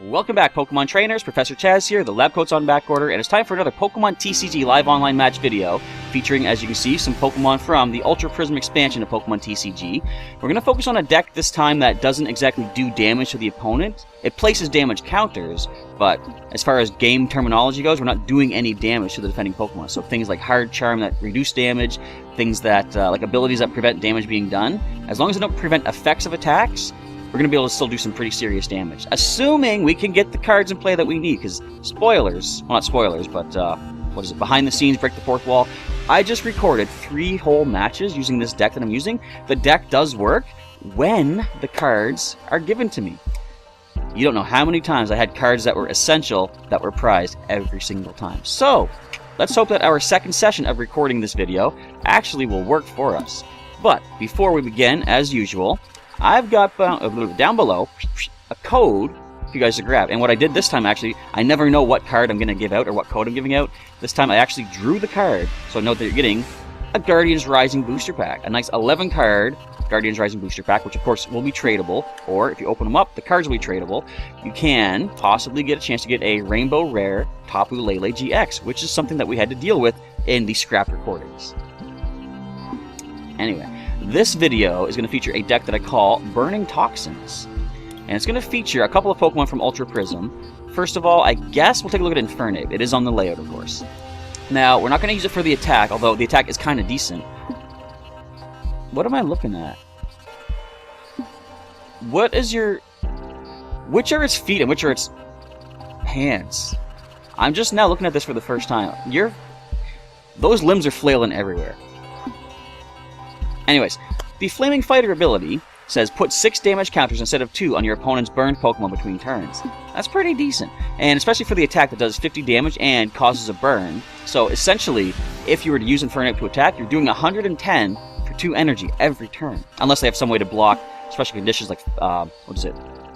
Welcome back, Pokemon trainers. Professor Chaz here. The lab coat's on back order, and it's time for another Pokemon TCG live online match video featuring, as you can see, some Pokemon from the Ultra Prism expansion of Pokemon TCG. We're going to focus on a deck this time that doesn't exactly do damage to the opponent. It places damage counters, but as far as game terminology goes, we're not doing any damage to the defending Pokemon. So things like Hard Charm that reduce damage, things that like abilities that prevent damage being done, as long as they don't prevent effects of attacks, we're going to be able to still do some pretty serious damage. Assuming we can get the cards in play that we need, because spoilers, well not spoilers, but what is it, behind the scenes, break the fourth wall. I just recorded 3 whole matches using this deck that I'm using. The deck does work when the cards are given to me. You don't know how many times I had cards that were essential that were prized every single time. So, let's hope that our second session of recording this video actually will work for us. But before we begin, as usual, I've got down below a code for you guys to grab. And what I did this time, actually, I never know what card I'm going to give out or what code I'm giving out. This time I actually drew the card, so note that you're getting a Guardians Rising booster pack. A nice 11-card Guardians Rising booster pack, which of course will be tradable. Or if you open them up, the cards will be tradable. You can possibly get a chance to get a Rainbow Rare Tapu Lele GX, which is something that we had to deal with in the scrap recordings. Anyway, this video is going to feature a deck that I call Burning Toxins. And it's going to feature a couple of Pokemon from Ultra Prism. First of all, I guess we'll take a look at Infernape. It is on the layout, of course. Now, we're not going to use it for the attack, although the attack is kind of decent. What am I looking at? What is your... Which are its feet and which are its hands? I'm just now looking at this for the first time. Those limbs are flailing everywhere. Anyways, the Flaming Fighter ability says put 6 damage counters instead of 2 on your opponent's burned Pokemon between turns. That's pretty decent, and especially for the attack that does 50 damage and causes a burn. So essentially, if you were to use Infernape to attack, you're doing 110 for 2 energy every turn. Unless they have some way to block special conditions like,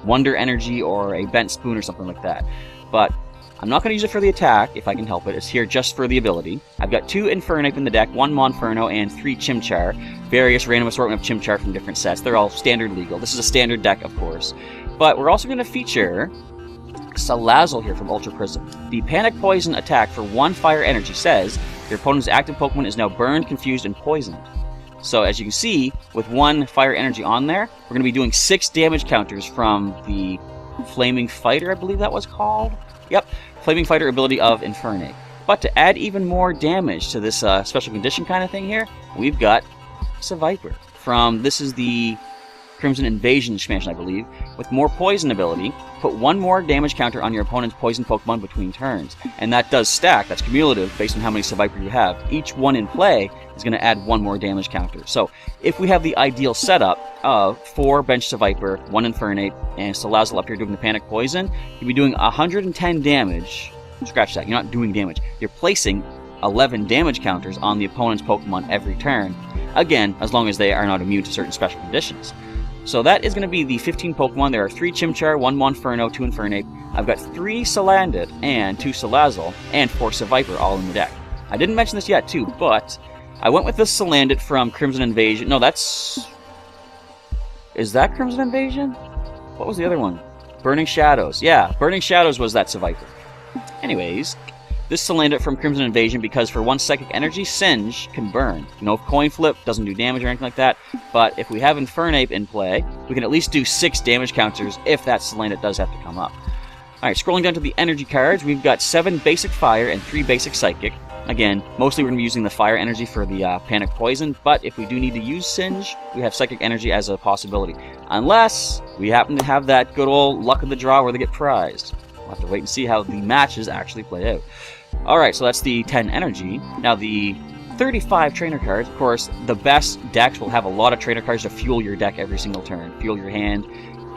Wonder Energy or a Bent Spoon or something like that. But I'm not going to use it for the attack, if I can help it. It's here just for the ability. I've got 2 Infernape in the deck, 1 Monferno, and 3 Chimchar. Various random assortment of Chimchar from different sets. They're all standard legal. This is a standard deck, of course. But we're also going to feature Salazzle here from Ultra Prism. The Panic Poison attack for 1 Fire Energy says your opponent's active Pokemon is now burned, confused, and poisoned. So as you can see, with 1 Fire Energy on there, we're going to be doing 6 damage counters from the Flaming Fighter, I believe that was called? Yep, Flaming Fighter ability of Infernape. But to add even more damage to this special condition kind of thing here, we've got Viper from, this is the Crimson Invasion expansion, I believe, with more poison ability. Put 1 more damage counter on your opponent's poison Pokemon between turns. And that does stack, that's cumulative based on how many Viper you have. Each one in play is going to add 1 more damage counter. So if we have the ideal setup of 4 bench Viper, 1 Infernape, and Salazzle up here doing the Panic Poison, you'll be doing 110 damage. Scratch that, you're not doing damage. You're placing 11 damage counters on the opponent's Pokemon every turn. Again, as long as they are not immune to certain special conditions. So that is going to be the 15 Pokemon. There are 3 Chimchar, 1 Monferno, 2 Infernape. I've got 3 Salandit and 2 Salazzle, and 4 Viper all in the deck. I didn't mention this yet too, but I went with this Salandit from Crimson Invasion. No, that's... Is that Crimson Invasion? What was the other one? Burning Shadows. Yeah, Burning Shadows was that Viper. Anyways, this Salandit from Crimson Invasion, because for 1 Psychic Energy, Singe can burn. No coin flip, doesn't do damage or anything like that, but if we have Infernape in play, we can at least do 6 damage counters if that Salandit does have to come up. Alright, scrolling down to the energy cards, we've got 7 basic Fire and 3 basic Psychic. Again, mostly we're going to be using the Fire Energy for the Panic Poison, but if we do need to use Singe, we have Psychic Energy as a possibility. Unless we happen to have that good old luck of the draw where they get prized. We'll have to wait and see how the matches actually play out. Alright, so that's the 10 energy. Now the 35 trainer cards, of course, the best decks will have a lot of trainer cards to fuel your deck every single turn. Fuel your hand,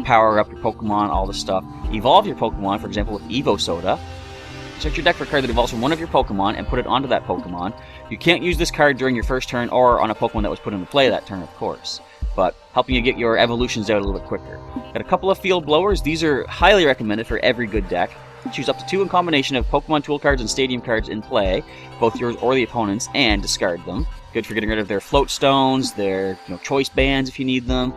power up your Pokemon, all this stuff. Evolve your Pokemon, for example, with Evo Soda. Search your deck for a card that evolves from one of your Pokemon and put it onto that Pokemon. You can't use this card during your first turn or on a Pokemon that was put into play that turn, of course. But helping you get your evolutions out a little bit quicker. Got a couple of Field Blowers. These are highly recommended for every good deck. Choose up to 2 in combination of Pokemon Tool cards and Stadium cards in play, both yours or the opponent's, and discard them. Good for getting rid of their float stones, their choice bands if you need them.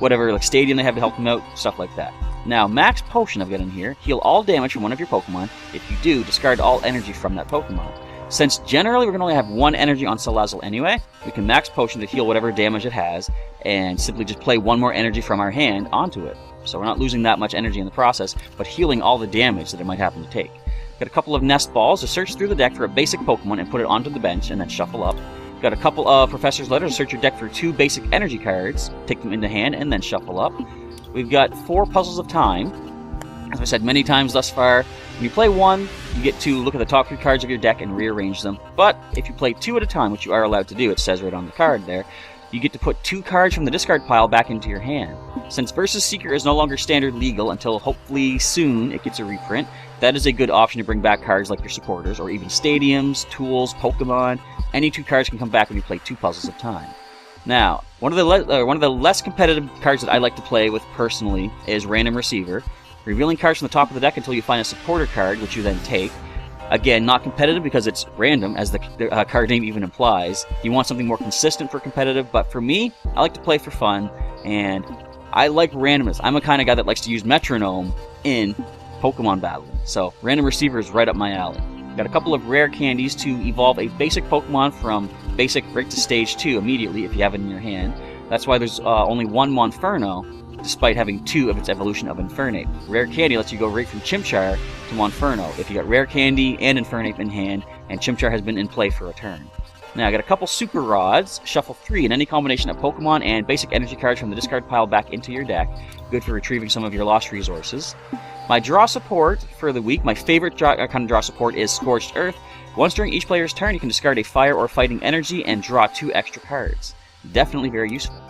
whatever like stadium they have to help them out, stuff like that. Now, Max Potion I've got in here. Heal all damage from one of your Pokemon. If you do, discard all energy from that Pokemon. Since generally we're going to only have one energy on Salazzle anyway, we can Max Potion to heal whatever damage it has, and simply just play one more energy from our hand onto it. So we're not losing that much energy in the process, but healing all the damage that it might happen to take. Got a couple of Nest Balls to search through the deck for a basic Pokemon and put it onto the bench, and then shuffle up. Got a couple of Professor's Letters to search your deck for 2 basic energy cards, take them into hand, and then shuffle up. We've got 4 Puzzles of Time. As I said many times thus far, when you play one, you get to look at the top 3 cards of your deck and rearrange them. But if you play 2 at a time, which you are allowed to do, it says right on the card there, you get to put 2 cards from the discard pile back into your hand. Since Versus Seeker is no longer standard legal until hopefully soon it gets a reprint, that is a good option to bring back cards like your supporters, or even stadiums, tools, Pokemon. Any 2 cards can come back when you play 2 Puzzles of Time. Now, one of the less competitive cards that I like to play with personally is Random Receiver. Revealing cards from the top of the deck until you find a supporter card, which you then take. Again, not competitive because it's random, as the card name even implies. You want something more consistent for competitive, but for me, I like to play for fun, and I like randomness. I'm a kind of guy that likes to use Metronome in Pokemon battling, so Random Receiver is right up my alley. Got a couple of rare candies to evolve a basic Pokemon from basic right to stage 2 immediately if you have it in your hand. That's why there's only one Monferno, despite having 2 of its evolution of Infernape. Rare Candy lets you go right from Chimchar to Monferno if you got Rare Candy and Infernape in hand, and Chimchar has been in play for a turn. Now, I got a couple Super Rods. Shuffle 3 in any combination of Pokemon and basic energy cards from the discard pile back into your deck. Good for retrieving some of your lost resources. My draw support for the week, my favorite kind of draw support is Scorched Earth. Once during each player's turn, you can discard a fire or fighting energy and draw 2 extra cards. Definitely very useful.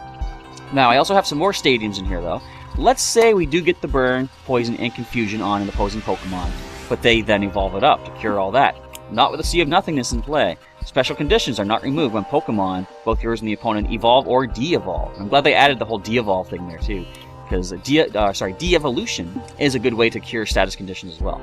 Now, I also have some more stadiums in here, though. Let's say we do get the Burn, Poison, and Confusion on an opposing Pokemon, but they then evolve it up to cure all that. Not with a Sea of Nothingness in play. Special conditions are not removed when Pokemon, both yours and the opponent, evolve or de-evolve. I'm glad they added the whole de-evolve thing there, too, because de-evolution is a good way to cure status conditions as well.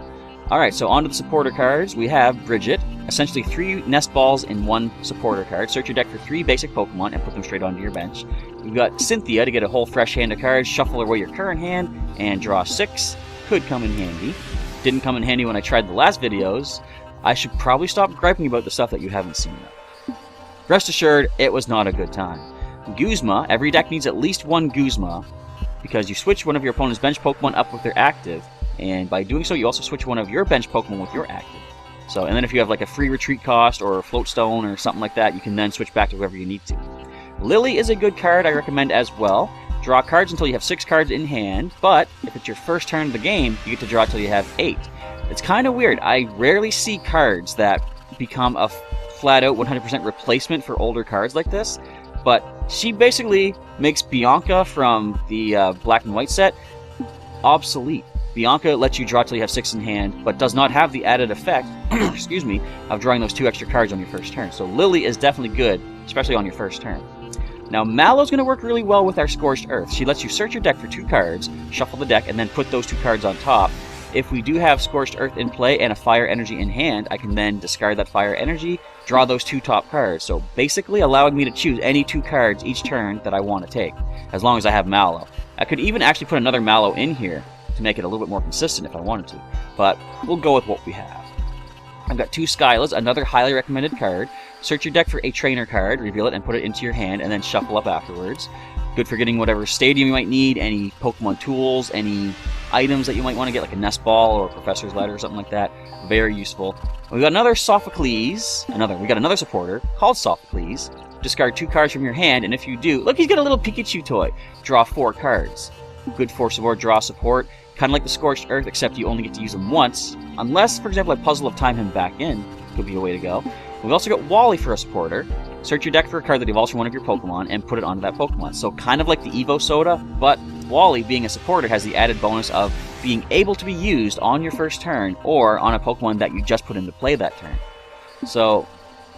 Alright, so onto the supporter cards. We have Bridget, essentially 3 Nest Balls in 1 supporter card. Search your deck for 3 basic Pokemon and put them straight onto your bench. We've got Cynthia to get a whole fresh hand of cards, shuffle away your current hand, and draw 6. Could come in handy. Didn't come in handy when I tried the last videos. I should probably stop griping about the stuff that you haven't seen though. Rest assured, it was not a good time. Guzma, every deck needs at least 1 Guzma, because you switch one of your opponent's bench Pokemon up with their active, and by doing so you also switch one of your bench Pokemon with your active. So, and then if you have like a free retreat cost or a float stone or something like that, you can then switch back to whoever you need to. Lily is a good card I recommend as well. Draw cards until you have 6 cards in hand, but if it's your first turn of the game, you get to draw until you have 8. It's kind of weird. I rarely see cards that become a flat-out 100% replacement for older cards like this, but she basically makes Bianca from the Black and White set obsolete. Bianca lets you draw till you have 6 in hand, but does not have the added effect, excuse me, of drawing those 2 extra cards on your first turn. So Lily is definitely good, especially on your first turn. Now Mallow's going to work really well with our Scorched Earth. She lets you search your deck for 2 cards, shuffle the deck, and then put those 2 cards on top. If we do have Scorched Earth in play and a Fire Energy in hand, I can then discard that Fire Energy, draw those 2 top cards. So basically allowing me to choose any 2 cards each turn that I want to take, as long as I have Mallow. I could even actually put another Mallow in here to make it a little bit more consistent if I wanted to, but we'll go with what we have. I've got 2 Skylas, another highly recommended card. Search your deck for a trainer card, reveal it, and put it into your hand, and then shuffle up afterwards. Good for getting whatever stadium you might need, any Pokemon tools, any items that you might want to get, like a Nest Ball or a Professor's Letter or something like that. Very useful. We've got another Sophocles, we got another supporter called Sophocles. Discard 2 cards from your hand, and if you do, look, he's got a little Pikachu toy. Draw 4 cards. Good for support, draw support. Kind of like the Scorched Earth, except you only get to use them once. Unless, for example, I Puzzle of Time him back in. Could be a way to go. We've also got Wally for a supporter. Search your deck for a card that evolves from one of your Pokemon and put it onto that Pokemon. So kind of like the Evo Soda, but Wally, being a supporter, has the added bonus of being able to be used on your first turn or on a Pokemon that you just put into play that turn. So,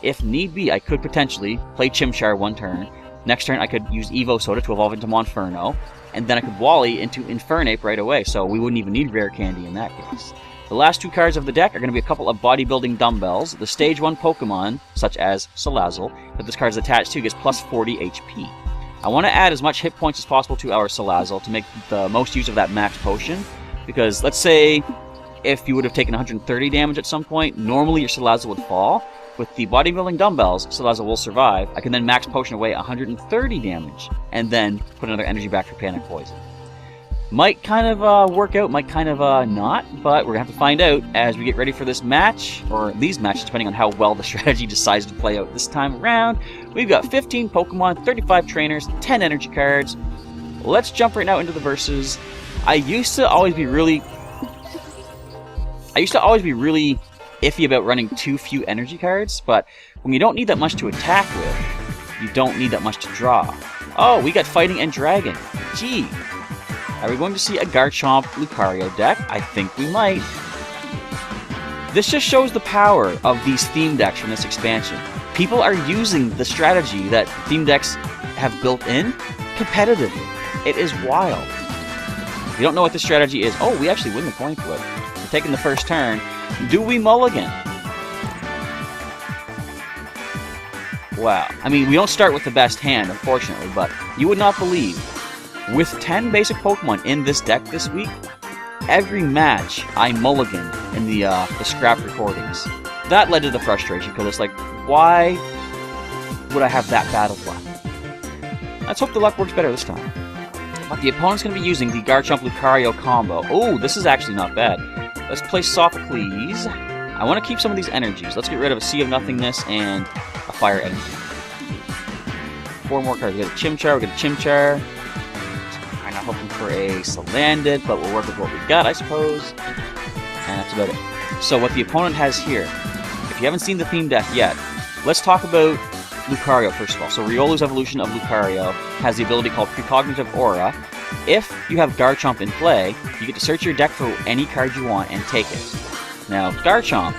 if need be, I could potentially play Chimchar one turn. Next turn, I could use Evo Soda to evolve into Monferno, and then I could Wally into Infernape right away, so we wouldn't even need Rare Candy in that case. The last 2 cards of the deck are going to be a couple of bodybuilding dumbbells. The Stage 1 Pokemon, such as Salazzle, that this card is attached to, gets plus 40 HP. I want to add as much hit points as possible to our Salazzle to make the most use of that max potion. Because let's say if you would have taken 130 damage at some point, normally your Salazzle would fall. With the bodybuilding dumbbells, Salazzle will survive. I can then max potion away 130 damage, and then put another energy back for Panic Poison. Might kind of work out, might kind of not, but we're going to have to find out as we get ready for this match, or these matches, depending on how well the strategy decides to play out this time around. We've got 15 Pokemon, 35 trainers, 10 energy cards. Let's jump right now into the verses. I used to always be really iffy about running too few energy cards, but when you don't need that much to attack with, you don't need that much to draw. Oh, we got Fighting and Dragon. Gee. Are we going to see a Garchomp Lucario deck? I think we might. This just shows the power of these theme decks from this expansion. People are using the strategy that theme decks have built in competitively. It is wild. If you don't know what this strategy is, oh, we actually win the coin flip. We're taking the first turn. Do we mulligan? Wow. I mean, we don't start with the best hand, unfortunately, but you would not believe, with 10 basic Pokemon in this deck this week, every match I mulliganed in the scrap recordings. That led to the frustration, because it's like, why would I have that bad of luck? Let's hope the luck works better this time. But the opponent's going to be using the Garchomp Lucario combo. Oh, this is actually not bad. Let's play Sophocles. I want to keep some of these energies. Let's get rid of a Sea of Nothingness and a Fire Energy. 4 more cards. We got a Chimchar, we got a Chimchar. I'm not hoping for a Salandit, but we'll work with what we got, I suppose. And that's about it. So what the opponent has here, if you haven't seen the theme deck yet, let's talk about Lucario first of all. So Riolu's evolution of Lucario has the ability called Precognitive Aura. If you have Garchomp in play, you get to search your deck for any card you want and take it. Now, Garchomp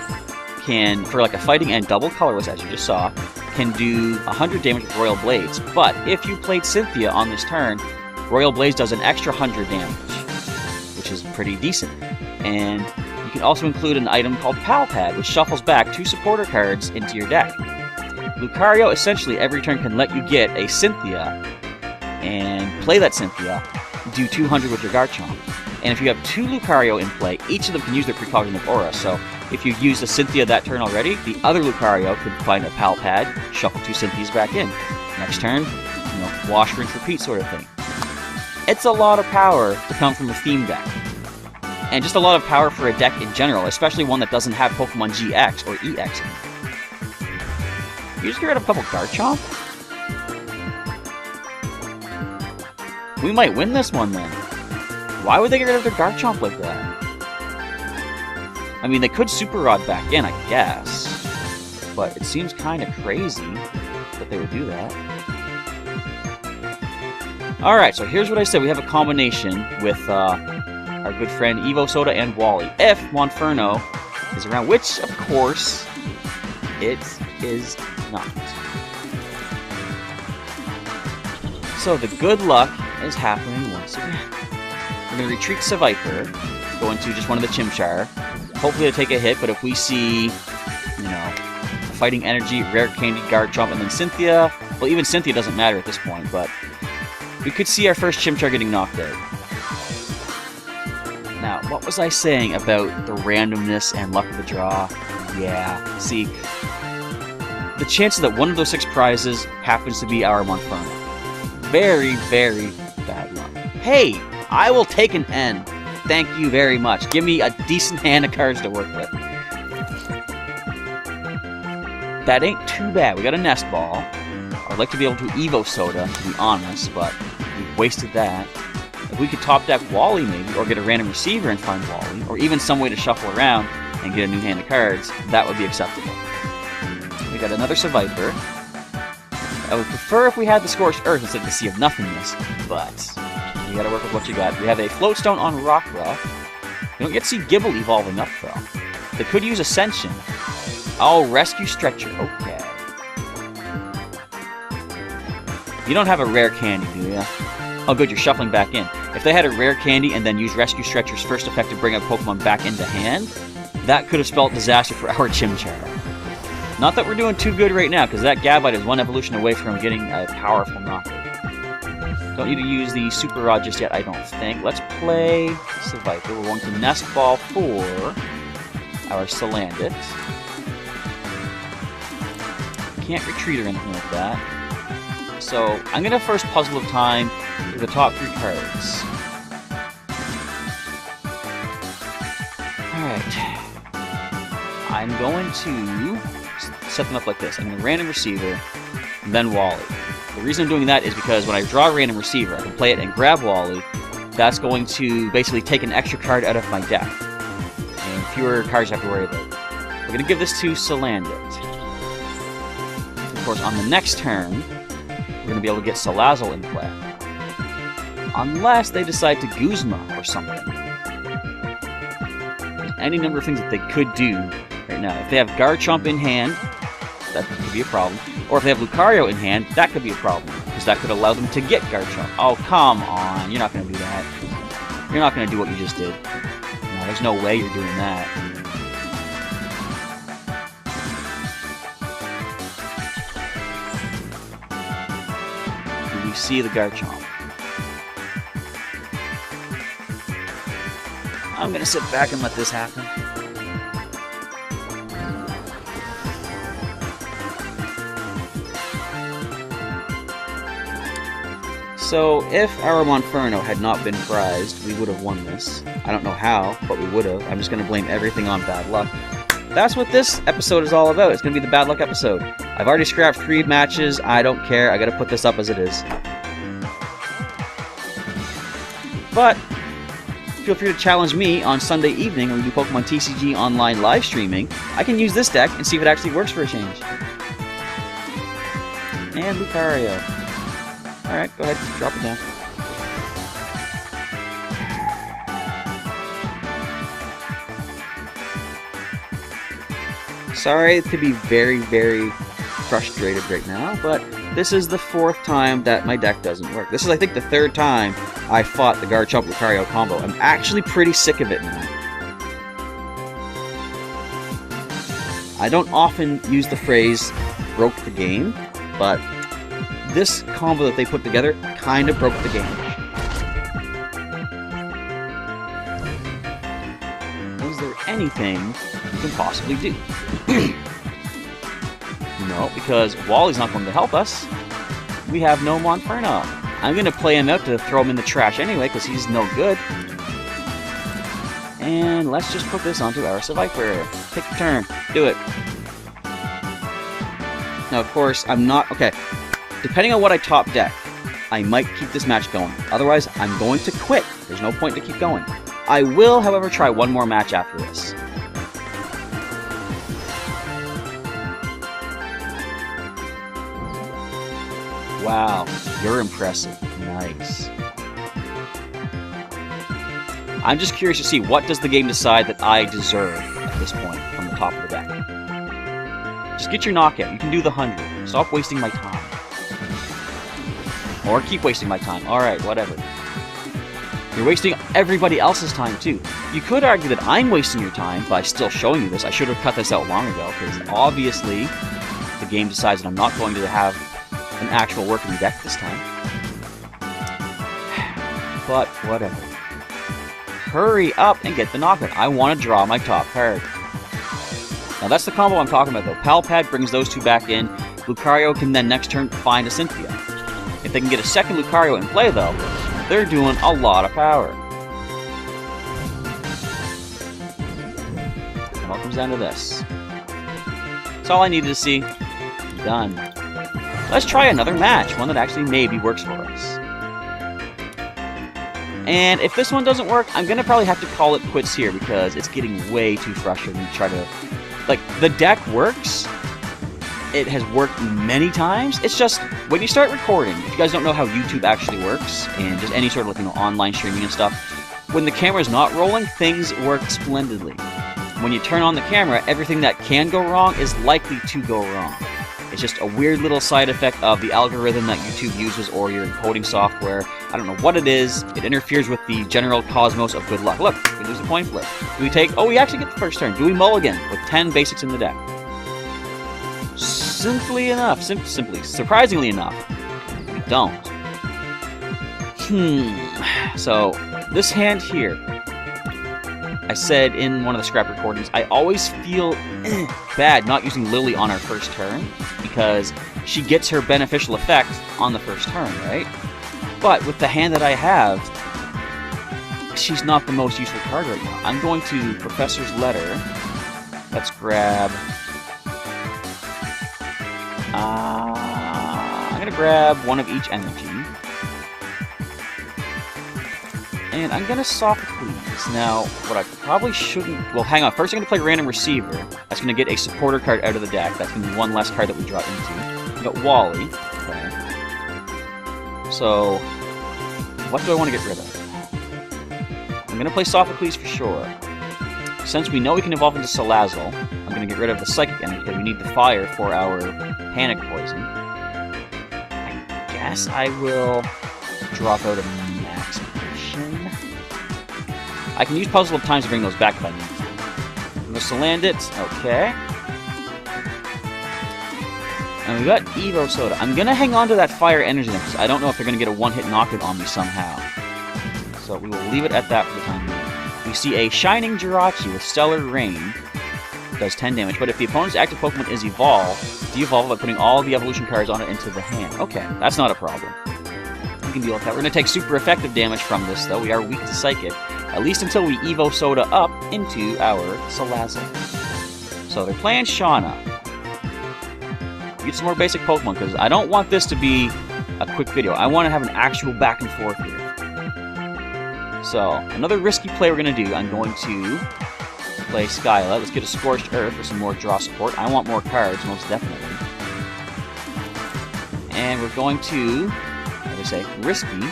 can, for like a fighting and double colorless, as you just saw, can do 100 damage with Royal Blades. But if you played Cynthia on this turn, Royal Blades does an extra 100 damage, which is pretty decent. And you can also include an item called Pal Pad, which shuffles back 2 supporter cards into your deck. Lucario essentially every turn can let you get a Cynthia and play that Cynthia, do 200 with your Garchomp. And if you have 2 Lucario in play, each of them can use their Precognitive Aura. So if you used a Cynthia that turn already, the other Lucario could find a Pal Pad, shuffle 2 Cynthias back in. Next turn, wash, rinse, repeat sort of thing. It's a lot of power to come from a theme deck. And just a lot of power for a deck in general, especially one that doesn't have Pokemon GX or EX in it. You just get rid of a couple Garchomp? We might win this one then. Why would they get rid of their Garchomp like that? I mean, they could Super Rod back in, I guess. But it seems kind of crazy that they would do that. Alright, so here's what I said. We have a combination with our good friend Evo Soda and Wally. If Monferno is around, which, of course, it is not. So the good luck is happening once again. We're going to retreat Seviper, go into just one of the Chimchar. Hopefully to take a hit, but if we see, Fighting Energy, Rare Candy, Garchomp, and then Cynthia, well, even Cynthia doesn't matter at this point, but we could see our first Chimchar getting knocked out. Now, what was I saying about the randomness and luck of the draw? Yeah, see, the chances that one of those 6 prizes happens to be our Monferno. Very, very bad luck. Hey, I will take an N. Thank you very much. Give me a decent hand of cards to work with. That ain't too bad. We got a Nest Ball. I'd like to be able to Evo Soda, to be honest, but we've wasted that. If we could top deck Wally maybe, or get a random receiver and find Wally, or even some way to shuffle around and get a new hand of cards, that would be acceptable. We got another Seviper. I would prefer if we had the Scorched Earth instead of the Sea of Nothingness, but you gotta work with what you got. We have a Floatstone on Rockruff. You don't get to see Gibble evolving up, though. They could use Ascension. Oh, Rescue Stretcher, okay. You don't have a Rare Candy, do you? Oh, good, you're shuffling back in. If they had a Rare Candy and then used Rescue Stretcher's first effect to bring a Pokemon back into hand, that could have spelled disaster for our Chimchar. Not that we're doing too good right now, because that Gabite is one evolution away from getting a powerful knockout. Don't need to use the Super Rod just yet, I don't think. Let's play Seviper. We're going to Nest Ball for our Salandit. Can't retreat or anything like that. So, I'm going to first Puzzle of Time with the top 3 cards. Alright. I'm going to set them up like this. I'm going to Random Receiver, and then Wally. The reason I'm doing that is because when I draw a Random Receiver, I can play it and grab Wally. That's going to basically take an extra card out of my deck. And fewer cards I have to worry about. We're going to give this to Salandit. Of course, on the next turn, we're going to be able to get Salazzle in play. Unless they decide to Guzma or something. There's any number of things that they could do right now. If they have Garchomp in hand, that could be a problem. Or if they have Lucario in hand, that could be a problem. Because that could allow them to get Garchomp. Oh, come on. You're not going to do that. You're not going to do what you just did. No, there's no way you're doing that. Do we see the Garchomp? I'm going to sit back and let this happen. So, if our Monferno had not been prized, we would have won this. I don't know how, but we would have. I'm just going to blame everything on bad luck. That's what this episode is all about. It's going to be the bad luck episode. I've already scrapped 3 matches. I don't care. I got to put this up as it is. But feel free to challenge me on Sunday evening when we do Pokemon TCG online live streaming. I can use this deck and see if it actually works for a change. And Lucario. Alright, go ahead, drop it down. Sorry to be very, very frustrated right now, but this is the 4th time that my deck doesn't work. This is, I think, the 3rd time I fought the Garchomp Lucario combo. I'm actually pretty sick of it now. I don't often use the phrase, broke the game, but this combo that they put together kind of broke the game. Is there anything you can possibly do? No, because Wally's not going to help us. We have no Monferno. I'm going to play him out to throw him in the trash anyway, because he's no good. And let's just put this onto our Seviper. Take the turn. Do it. Now, of course, I'm not... Okay. Depending on what I top deck, I might keep this match going. Otherwise, I'm going to quit. There's no point to keep going. I will, however, try one more match after this. Wow, you're impressive. Nice. I'm just curious to see, what does the game decide that I deserve at this point from the top of the deck? Just get your knockout. You can do the 100. Stop wasting my time. Or keep wasting my time. Alright, whatever. You're wasting everybody else's time, too. You could argue that I'm wasting your time by still showing you this. I should have cut this out long ago, because obviously the game decides that I'm not going to have an actual working deck this time. But, whatever. Hurry up and get the knockout. I want to draw my top card. Now, that's the combo I'm talking about, though. Palpad brings those 2 back in. Lucario can then next turn find a Cynthia. If they can get a second Lucario in play, though, they're doing a lot of power. It all comes down to this. That's all I needed to see. Done. Let's try another match, one that actually maybe works for us. And if this one doesn't work, I'm going to probably have to call it quits here, because it's getting way too frustrating to try to... Like, the deck works. It has worked many times. It's just, when you start recording, if you guys don't know how YouTube actually works, and just any sort of, like, online streaming and stuff, when the camera's not rolling, things work splendidly. When you turn on the camera, everything that can go wrong is likely to go wrong. It's just a weird little side effect of the algorithm that YouTube uses, or your encoding software. I don't know what it is. It interferes with the general cosmos of good luck. Look, we lose a coin flip. Do we take... Oh, we actually get the first turn. Do we mulligan with 10 basics in the deck? Surprisingly enough, we don't. So, this hand here, I said in one of the scrap recordings, I always feel bad not using Lily on our first turn, because she gets her beneficial effect on the first turn, right? But with the hand that I have, she's not the most useful card right now. I'm going to Professor's Letter. Let's grab... I'm going to grab one of each energy. And I'm going to Sophocles. Now, what I probably shouldn't... Well, hang on. First, I'm going to play Random Receiver. That's going to get a supporter card out of the deck. That's going to be one less card that we draw into. We've got Wally. Okay. So, what do I want to get rid of? I'm going to play Sophocles for sure. Since we know we can evolve into Salazzle, I'm going to get rid of the Psychic Energy because we need the Fire for our Panic Poison. I guess I will drop out a Max Potion. I can use Puzzle of Times to bring those back if I need to. I'm going to Salandit. Okay. And we got Evo Soda. I'm going to hang on to that Fire Energy because I don't know if they're going to get a one-hit knockout on me somehow. So we will leave it at that for the time being. We see a Shining Jirachi with Stellar Rain. Does 10 damage, but if the opponent's active Pokemon is Evolve, de-evolve by putting all the evolution cards on it into the hand. Okay, that's not a problem. We can deal with that. We're going to take super effective damage from this, though. We are weak to Psychic, at least until we Evo Soda up into our Salazzle. So they're playing Shauna. Get some more basic Pokemon, because I don't want this to be a quick video. I want to have an actual back and forth here. So, another risky play we're going to do, I'm going to play Skyla. Let's get a Scorched Earth for some more draw support. I want more cards, most definitely. And we're going to, like I say, risky,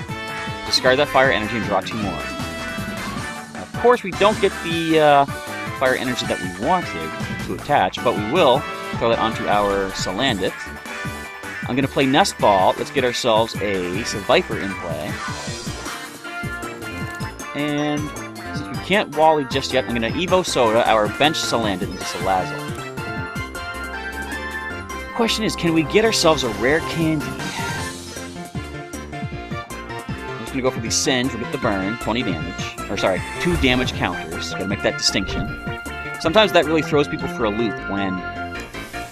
discard that Fire Energy and draw 2 more. Now, of course, we don't get the Fire Energy that we wanted to attach, but we will throw that onto our Salandit. I'm going to play Nest Ball. Let's get ourselves a Viper in play. And since we can't Wally just yet, I'm going to Evo Soda, our bench Salandit, into Salazzle. Question is, can we get ourselves a rare candy? I'm just going to go for the Singe, we'll get the Burn, 20 damage. Or sorry, 2 damage counters. Gotta make that distinction. Sometimes that really throws people for a loop when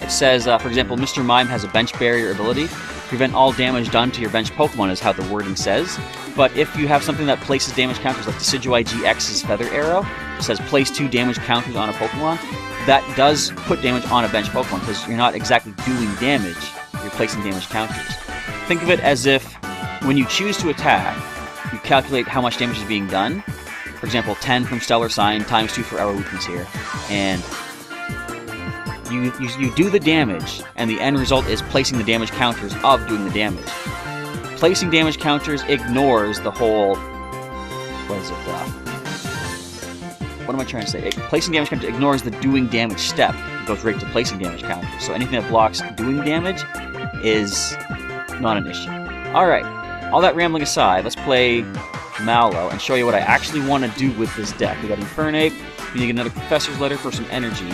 it says, for example, Mr. Mime has a bench barrier ability. Prevent all damage done to your bench Pokemon is how the wording says. But if you have something that places damage counters like Decidueye GX's Feather Arrow, it says place 2 damage counters on a Pokemon, that does put damage on a bench Pokemon because you're not exactly doing damage, you're placing damage counters. Think of it as if when you choose to attack, you calculate how much damage is being done. For example, 10 from Stellar Sign times 2 for our weakness here. And you do the damage, and the end result is placing the damage counters of doing the damage. Placing damage counters ignores the whole... What is it? What am I trying to say? Placing damage counters ignores the doing damage step. It goes right to placing damage counters. So anything that blocks doing damage is not an issue. Alright, all that rambling aside, let's play Mallow and show you what I actually want to do with this deck. We got Infernape, we need to get another Professor's Letter for some energy.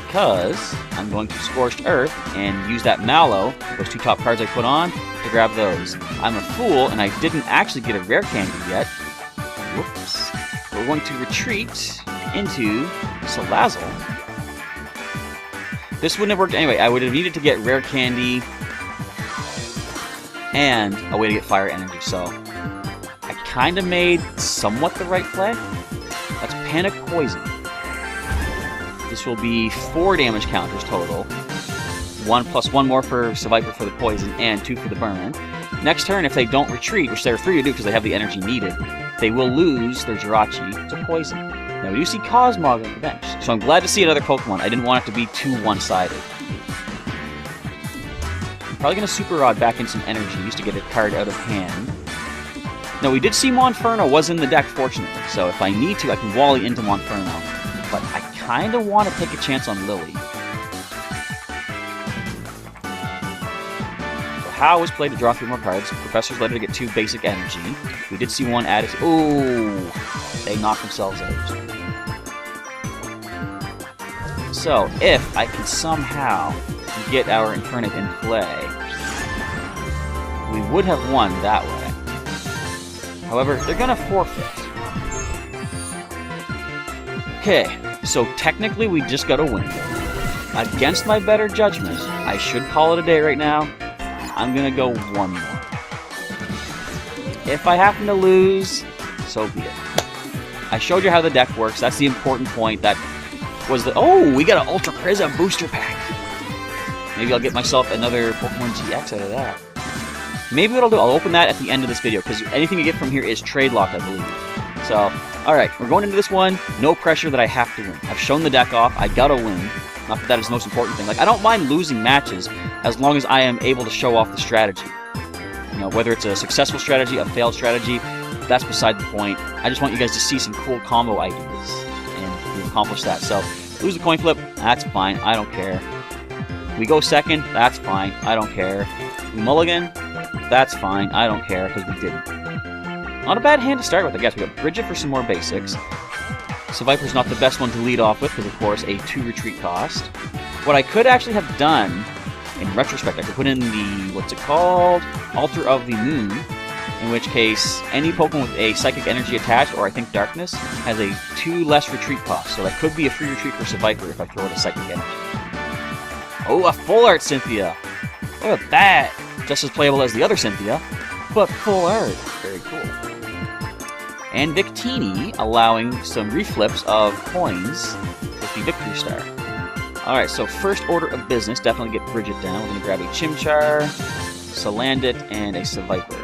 Because I'm going to Scorched Earth and use that Mallow, those 2 top cards I put on, to grab those. I'm a fool, and I didn't actually get a rare candy yet. Whoops. We're going to retreat into Salazzle. This wouldn't have worked anyway. I would have needed to get rare candy and a way to get Fire Energy, so I kind of made somewhat the right play. Let's Panic Poison. This will be 4 damage counters total. 1 plus 1 more for Viper for the poison, and 2 for the burn. Next turn, if they don't retreat, which they're free to do because they have the energy needed, they will lose their Jirachi to poison. Now, we do see Cosmog on the bench, so I'm glad to see another Pokemon. I didn't want it to be too one-sided. Probably going to Super Rod back in some energy just to get a card out of hand. Now, we did see Monferno was in the deck, fortunately, so if I need to, I can Wally into Monferno. But I kind of want to take a chance on Lily. So How was played to draw 3 more cards. Professor's Letter to get 2 basic energy. We did see 1 added. Ooh! They knocked themselves out. So, if I can somehow get our Infernape in play, we would have won that way. However, they're gonna forfeit. Okay, so technically we just got a win. Against my better judgment, I should call it a day right now. I'm gonna go one more. If I happen to lose, so be it. I showed you how the deck works. That's the important point. That was the... Oh, we got an Ultra Prism booster pack. Maybe I'll get myself another Pokemon GX out of that. Maybe what I'll do, I'll open that at the end of this video, because anything you get from here is trade locked, I believe. So, alright, we're going into this one. No pressure that I have to win. I've shown the deck off. I gotta win. Not that that is the most important thing. Like, I don't mind losing matches as long as I am able to show off the strategy. You know, whether it's a successful strategy, a failed strategy, that's beside the point. I just want you guys to see some cool combo ideas, and we accomplish that. So, lose the coin flip, that's fine. I don't care. We go second, that's fine. I don't care. We mulligan, that's fine. I don't care, because we didn't. Not a bad hand to start with, I guess. We got Bridget for some more basics. Seviper's not the best one to lead off with, because, of course, a 2 retreat cost. What I could actually have done, in retrospect, I could put in the, what's it called? Altar of the Moon, in which case, any Pokemon with a Psychic Energy attached, or I think Darkness, has a 2 less retreat cost. So that could be a free retreat for Seviper if I throw it a Psychic Energy. Oh, a Full Art Cynthia! Look at that! Just as playable as the other Cynthia, but full art. Very cool. And Victini, allowing some reflips of coins with the Victory Star. Alright, so first order of business, definitely get Bridget down. We're going to grab a Chimchar, Salandit, and a Seviper.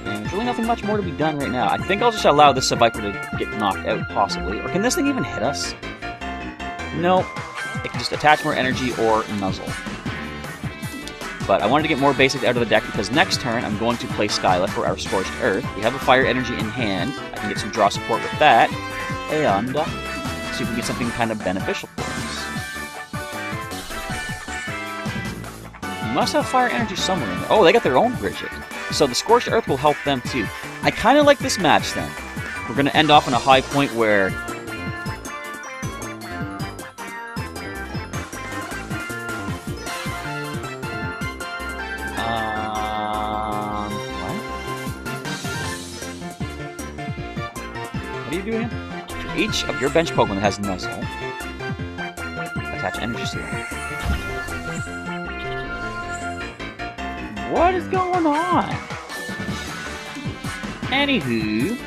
And there's really nothing much more to be done right now. I think I'll just allow this Seviper to get knocked out, possibly. Or can this thing even hit us? No. It can just attach more energy or nuzzle. But I wanted to get more basics out of the deck because next turn I'm going to play Skyla for our Scorched Earth. We have a Fire Energy in hand. I can get some draw support with that. And see if we get something kind of beneficial for us. We must have Fire Energy somewhere in there. Oh, they got their own Bridget. So the Scorched Earth will help them too. I kind of like this match then. We're going to end off on a high point where... What are you doing? For each of your bench Pokemon that has Nuzzle, attach Energy Seal. What is going on? Anywho,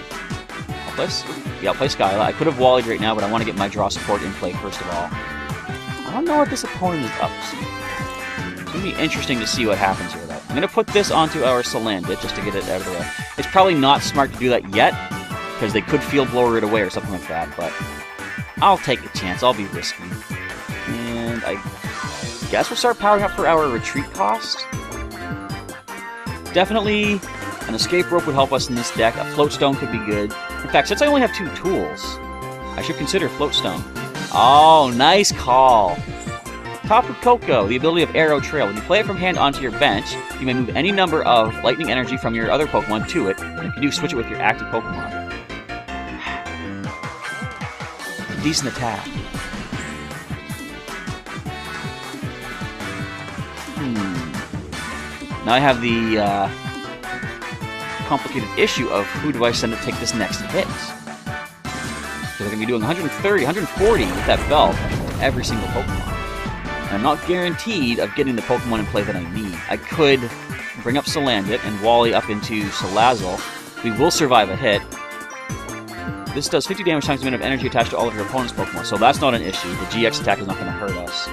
I'll play Skyla. I could have Wallied right now, but I want to get my draw support in play first of all. I don't know what this opponent is up to. It's going to be interesting to see what happens here, though. I'm going to put this onto our Salandit just to get it out of the way. It's probably not smart to do that yet, because they could Field Blower it away or something like that, but I'll take a chance. I'll be risky. And I guess we'll start powering up for our retreat cost. Definitely an Escape Rope would help us in this deck. A Float Stone could be good. In fact, since I only have 2 tools, I should consider Float Stone. Oh, nice call. Tapu Koko, the ability of Arrow Trail. When you play it from hand onto your bench, you may move any number of Lightning Energy from your other Pokemon to it, and if you do, switch it with your active Pokemon. Decent attack. Now I have the complicated issue of who do I send to take this next hit. Because I'm going to be doing 130, 140 with that belt every single Pokemon. And I'm not guaranteed of getting the Pokemon in play that I need. I could bring up Salandit and Wally up into Salazzle. We will survive a hit. This does 50 damage times the amount of energy attached to all of your opponent's Pokemon, so that's not an issue. The GX attack is not going to hurt us.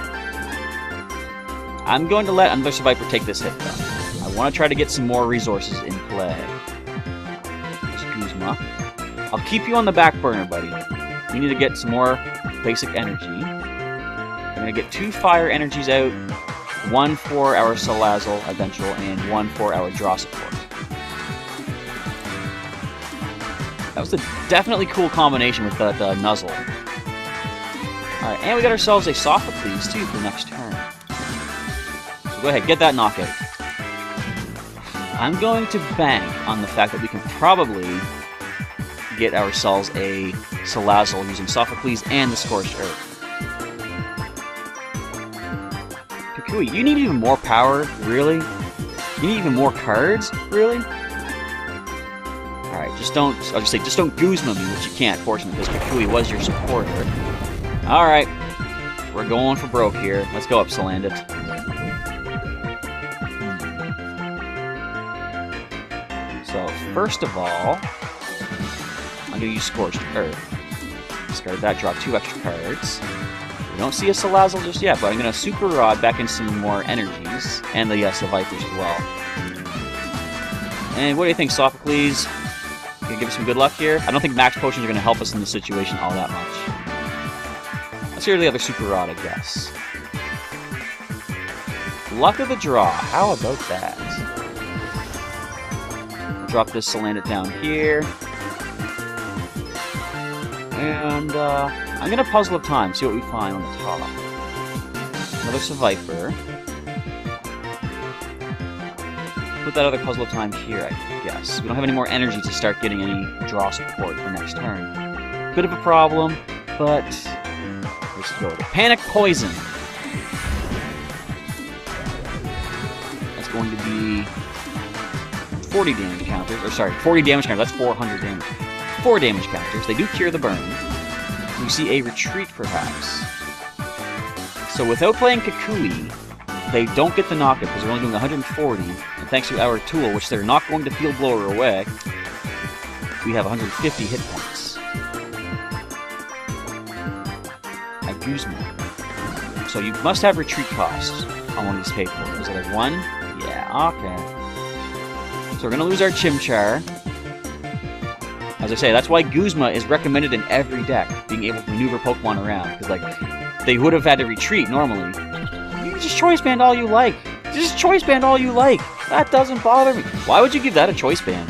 I'm going to let another Seviper take this hit, though. I want to try to get some more resources in play. There's Guzma. I'll keep you on the back burner, buddy. We need to get some more basic energy. I'm going to get 2 Fire Energies out, 1 for our Salazzle Eventual, and 1 for our Draw Support. That was a definitely cool combination with that Nuzzle. Alright, and we got ourselves a Sophocles, too, for next turn. So go ahead, get that knockout. I'm going to bank on the fact that we can probably get ourselves a Salazzle using Sophocles and the Scorched Earth. Kukui, you need even more power? Really? You need even more cards? Really? Alright, just don't... I'll just say, just don't Guzma me, which you can't, fortunately, because Kukui was your supporter. Alright. We're going for broke here. Let's go up, Salandit. So, first of all, I'm going to use Scorched Earth. Discard that, draw 2 extra cards. We don't see a Salazzle just yet, but I'm going to Super Rod back in some more energies, and the Vipers as well. And what do you think, Sophocles? Gonna give us some good luck here? I don't think Max Potions are going to help us in this situation all that much. Let's hear the other Super Rod, I guess. Luck of the draw. How about that? Drop this Salandit down here. And, I'm gonna Puzzle of Time, see what we find on the top. Another Viper. Put that other Puzzle of Time here, I guess. We don't have any more energy to start getting any draw support for next turn. Bit of a problem, but let's go with it. Panic Poison. That's going to be 40 damage counters, or sorry, 40 damage counters, that's 400 damage. 4 damage counters. They do cure the burn. We see a retreat, perhaps. So without playing Kukui, they don't get the knockout because they're only doing 140. And thanks to our tool, which they're not going to Field Blower away, we have 150 hit points. At Guzman. So you must have retreat costs on one of these paperwork. Is there one? Yeah, okay. So we're going to lose our Chimchar. As I say, that's why Guzma is recommended in every deck, being able to maneuver Pokemon around. Because, like, they would have had to retreat normally. You can just Choice Band all you like. Just Choice Band all you like. That doesn't bother me. Why would you give that a Choice Band?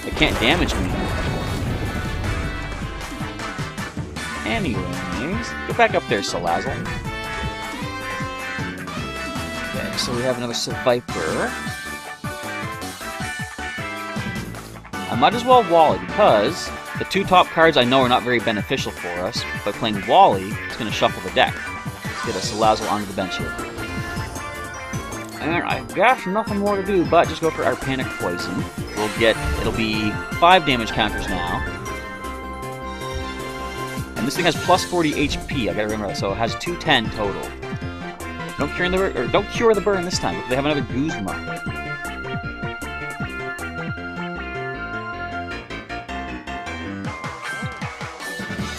It can't damage me. Anyways, get back up there, Salazzle. Okay, so we have another Viper. I might as well Wally, because the 2 top cards I know are not very beneficial for us. By playing Wally, it's going to shuffle the deck. Let's get a Salazzle onto the bench here. And I guess nothing more to do but just go for our Panic Poison. It'll be 5 damage counters now. And this thing has plus 40 HP, I gotta remember that, so it has 210 total. Don't cure the burn this time, because they have another Guzma.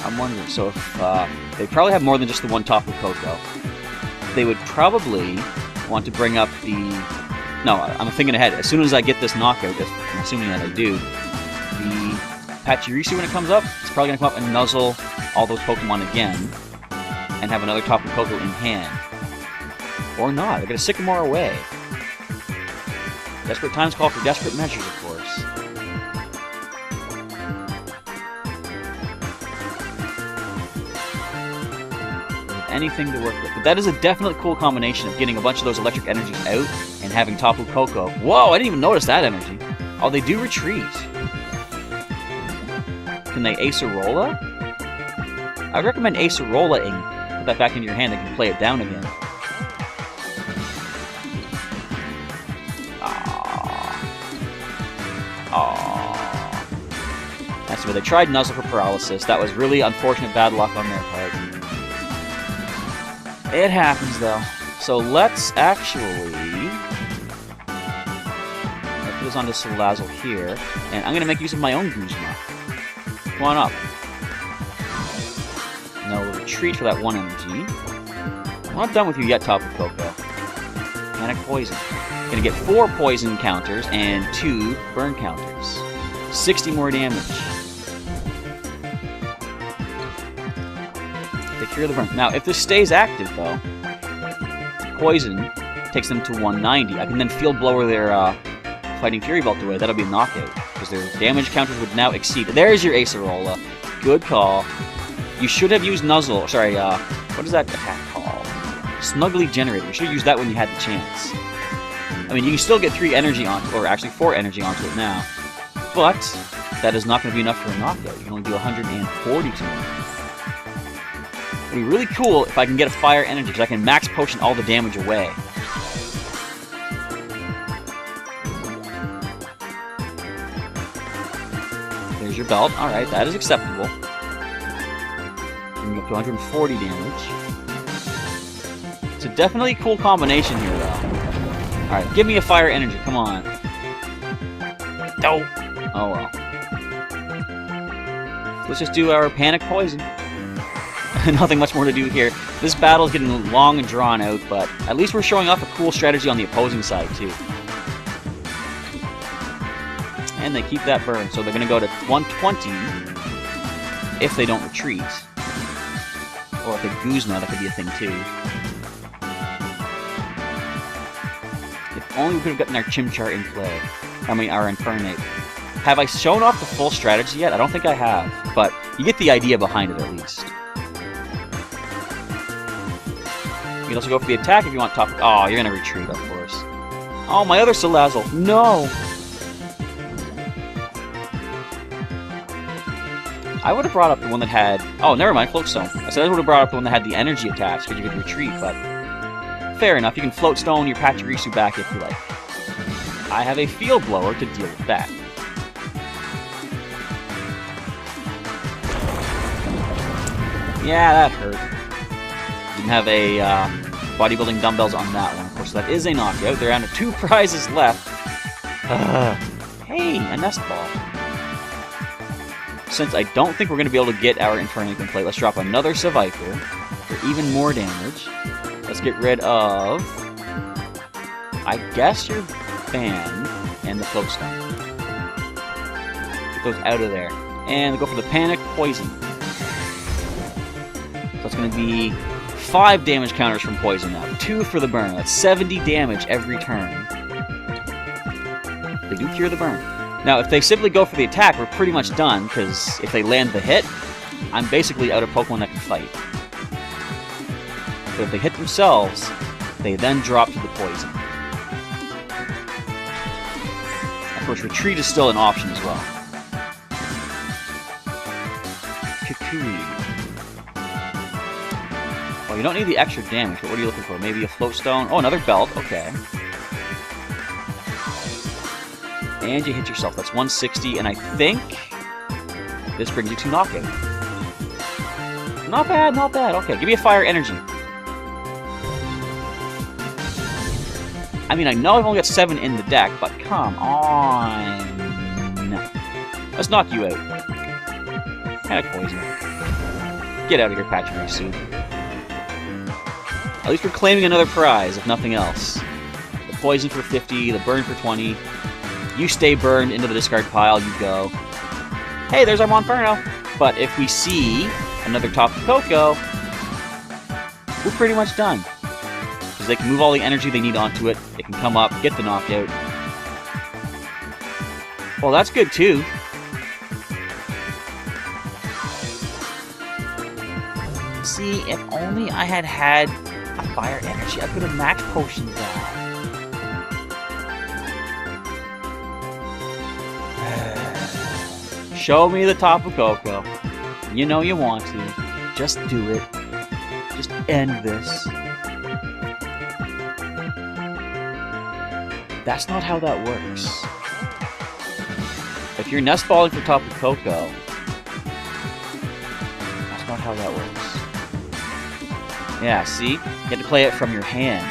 I'm wondering, so if they probably have more than just the one Tapu Koko, they would probably want to bring up the... No, I'm thinking ahead. As soon as I get this knockout, I'm assuming that I do, the Pachirisu, when it comes up, it's probably going to come up and nuzzle all those Pokemon again, and have another Tapu Koko in hand. Or not. They're going to Sycamore away. Desperate times call for desperate measures, of course. Anything to work with. But that is a definitely cool combination of getting a bunch of those electric energies out and having Tapu Koko. Whoa, I didn't even notice that energy. Oh, they do retreat. Can they Acerola? I would recommend Acerola-ing. Put that back into your hand and can play it down again. Aww. That's where they tried Nuzzle for paralysis. That was really unfortunate bad luck on their part. It happens, though. So let's actually... I'll put this onto Salazzle here, and I'm going to make use of my own Guzma. Come on up. No, we'll retreat for that 1 energy. I'm not done with you yet, Tapu Koko. Panic Poison. Going to get 4 poison counters and 2 burn counters. 60 more damage. Cure the burn. Now, if this stays active, though, poison takes them to 190. I can then Field Blower their Fighting Fury Belt away. That'll be a knockout, because their damage counters would now exceed. There's your Acerola. Good call. You should have used Nuzzle. Sorry, what is that attack called? Snuggly Generator. You should have used that when you had the chance. I mean, you can still get 3 energy onto, or actually 4 energy onto it now, but that is not going to be enough for a knockout. You can only do 140 to it. It would be really cool if I can get a Fire Energy, because I can Max Potion all the damage away. belt. Alright, that is acceptable. Bringing up to 140 damage. It's a definitely cool combination here, though. Alright, give me a fire energy. Come on. Oh! Oh well. Let's just do our panic poison. Nothing much more to do here. This battle is getting long and drawn out, but at least we're showing off a cool strategy on the opposing side, too. And they keep that burn, so they're going to go to 120 if they don't retreat. Or if they Guzma, that could be a thing, too. If only we could have gotten our Chimchar in play. I mean, our Infernape. Have I shown off the full strategy yet? I don't think I have, but you get the idea behind it, at least. You can also go for the attack if you want top... Oh, you're going to retreat, of course. Oh, my other Salazzle. No! I would have brought up the one that had... Oh, never mind, Float Stone. I said I would have brought up the one that had the energy attached, because you could retreat, but... Fair enough, you can Float Stone your Pachirisu back if you like. I have a Field Blower to deal with that. Yeah, that hurt. Didn't have a bodybuilding dumbbells on that one. Of course, that is a knockout. They're down to 2 prizes left. Hey, a Nest Ball. Since I don't think we're going to be able to get our Infernape in play, let's drop another Seviper for even more damage. Let's get rid of, I guess, your Fan and the Float Stone. Get those out of there. And go for the Panic Poison. So it's going to be 5 damage counters from Poison now. 2 for the burn. That's 70 damage every turn. They do cure the burn. Now, if they simply go for the attack, we're pretty much done, because if they land the hit, I'm basically out of Pokemon that can fight. But if they hit themselves, they then drop to the poison. Of course, retreat is still an option as well. Kukui. Well, you don't need the extra damage, but what are you looking for? Maybe a Float Stone? Oh, another belt. Okay. And you hit yourself. That's 160, and I think this brings you to knockout. Not bad, not bad. Okay, give me a fire energy. I mean, I know I've only got 7 in the deck, but come on. Let's knock you out. Panic Poison. Get out of here, Pachirisu. At least we're claiming another prize, if nothing else. The Poison for 50, the Burn for 20. You stay burned into the discard pile, you go. Hey, there's our Monferno. But if we see another Tapu Koko, we're pretty much done. Because they can move all the energy they need onto it. They can come up, get the knockout. Well, that's good too. See, if only I had had a fire energy, I could have max potioned that. Show me the Tapu Koko. You know you want to. Just do it. Just end this. That's not how that works. If you're nest balling for Tapu Koko, that's not how that works. Yeah, see? You have to play it from your hand.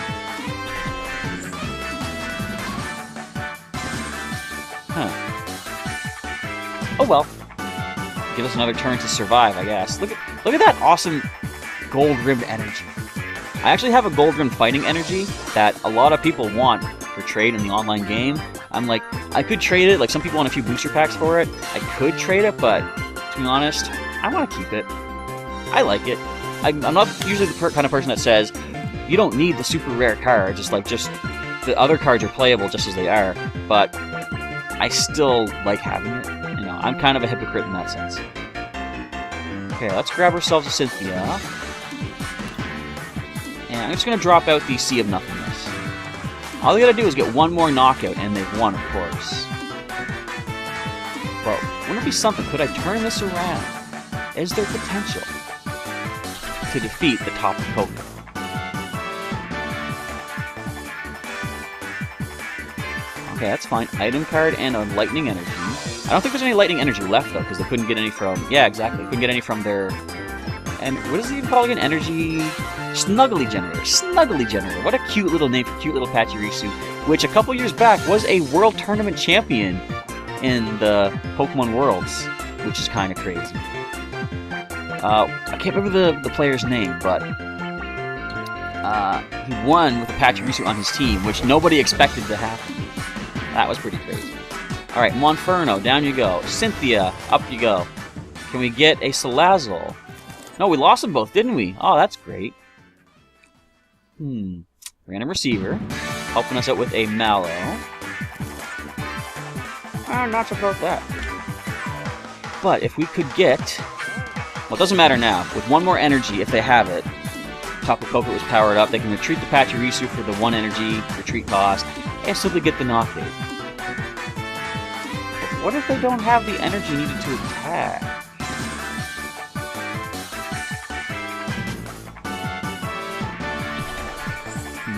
Huh. Oh well. Give us another turn to survive, I guess. Look at that awesome gold-rimmed energy. I actually have a gold-rimmed fighting energy that a lot of people want for trade in the online game. I'm like, I could trade it. Like, some people want a few booster packs for it. I could trade it, but to be honest, I want to keep it. I like it. I'm not usually the kind of person that says, you don't need the super rare card. Just the other cards are playable just as they are. But I still like having it. You know, I'm kind of a hypocrite in that sense. Okay, let's grab ourselves a Cynthia. And I'm just going to drop out the Sea of Nothingness. All they gotta do is get one more knockout, and they've won, of course. But wouldn't it be something? Could I turn this around? Is there potential to defeat the Tapu Koko? Okay, that's fine. Item card and a Lightning Energy. don't think there's any lightning energy left, though, because they couldn't get any from... Yeah, exactly. Couldn't get any from their... And what is it even called again? Energy... Snuggly Generator. Snuggly Generator. What a cute little name for cute little Pachirisu, which a couple years back was a World Tournament champion in the Pokemon Worlds, which is kind of crazy. I can't remember the player's name, but he won with a Pachirisu on his team, which nobody expected to happen. That was pretty crazy. Alright, Monferno, down you go. Cynthia, up you go. Can we get a Salazzle? No, we lost them both, didn't we? Oh, that's great. Random receiver. Helping us out with a Mallow. I'm not so about that. But if we could get... Well, it doesn't matter now. With one more energy, if they have it, Tapu Koko was powered up, they can retreat the Pachirisu for the 1 energy retreat cost, and simply get the knockout. But what if they don't have the energy needed to attack?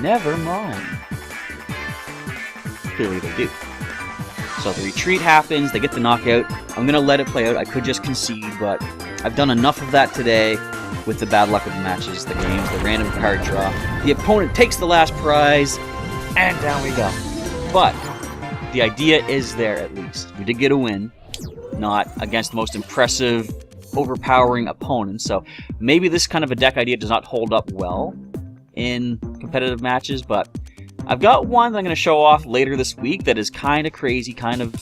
Never mind. Clearly they do. So the retreat happens, they get the knockout. I'm going to let it play out. I could just concede, but I've done enough of that today with the bad luck of the matches, the games, the random card draw. The opponent takes the last prize, and down we go. But the idea is there at least. We did get a win, not against the most impressive, overpowering opponents. So maybe this kind of a deck idea does not hold up well in competitive matches, but I've got one that I'm going to show off later this week that is kind of crazy, kind of...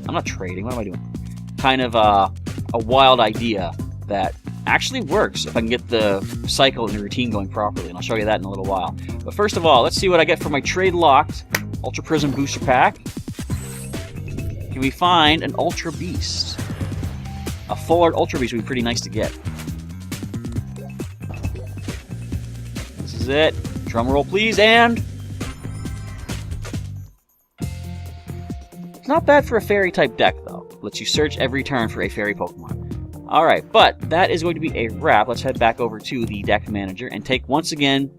I'm not trading, what am I doing? Kind of a wild idea that actually works if I can get the cycle and the routine going properly, and I'll show you that in a little while. But first of all, let's see what I get for my trade-locked Ultra Prism Booster Pack. Can we find an Ultra Beast? A full art Ultra Beast would be pretty nice to get. This is it. Drum roll, please, and... It's not bad for a fairy-type deck, though. Lets you search every turn for a fairy Pokemon. Alright, but that is going to be a wrap. Let's head back over to the deck manager and take, once again,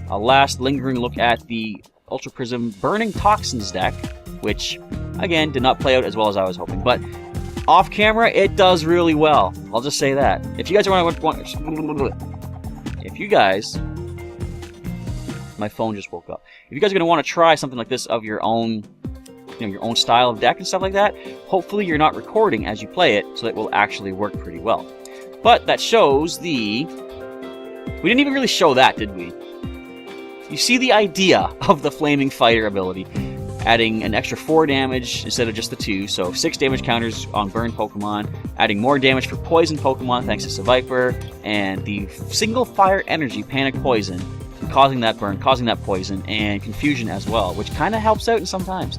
a last lingering look at the Ultra Prism Burning Toxins deck, which, again, did not play out as well as I was hoping. But off camera, it does really well. I'll just say that. If you guys if you guys... My phone just woke up. If you guys are going to want to try something like this of your own... your own style of deck and stuff like that, hopefully you're not recording as you play it, so that it will actually work pretty well. But that shows the... We didn't even really show that, did we? You see the idea of the Flaming Fighter ability, adding an extra 4 damage instead of just the 2, so 6 damage counters on burn Pokemon, adding more damage for poison Pokemon thanks to Seviper, and the single fire energy Panic Poison, causing that burn, causing that poison, and confusion as well, which kind of helps out sometimes.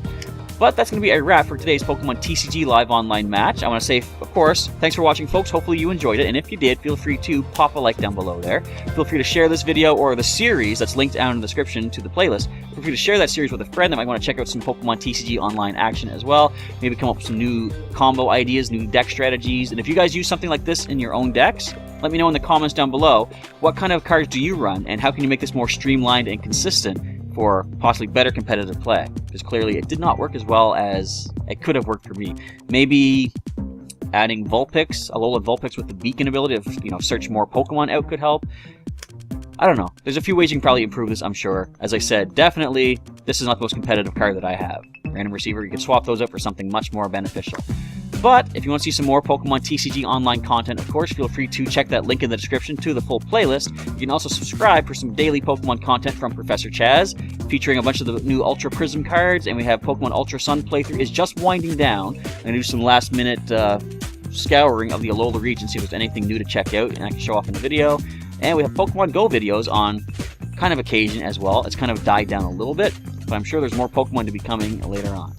But that's going to be a wrap for today's Pokemon TCG Live Online match. I want to say, of course, thanks for watching, folks. Hopefully you enjoyed it, and if you did, feel free to pop a like down below there. Feel free to share this video or the series that's linked down in the description to the playlist. Feel free to share that series with a friend that might want to check out some Pokemon TCG Online action as well. Maybe come up with some new combo ideas, new deck strategies. And if you guys use something like this in your own decks, let me know in the comments down below. What kind of cards do you run, and how can you make this more streamlined and consistent for possibly better competitive play? Because clearly it did not work as well as it could have worked for me. Maybe adding Vulpix, Alola Vulpix with the beacon ability of, search more Pokemon out could help. I don't know. There's a few ways you can probably improve this, I'm sure. As I said, definitely this is not the most competitive card that I have. Random receiver, you can swap those out for something much more beneficial. But if you want to see some more Pokemon TCG Online content, of course, feel free to check that link in the description to the full playlist. You can also subscribe for some daily Pokemon content from Professor Chaz, featuring a bunch of the new Ultra Prism cards, and we have Pokemon Ultra Sun playthrough is just winding down. I'm going to do some last-minute scouring of the Alola region, see if there's anything new to check out, and I can show off in the video. And we have Pokemon Go videos on kind of occasion as well. It's kind of died down a little bit, but I'm sure there's more Pokemon to be coming later on.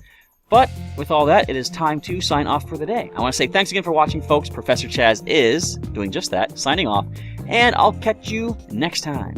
But with all that, it is time to sign off for the day. I want to say thanks again for watching, folks. Professor Chaz is doing just that, signing off, and I'll catch you next time.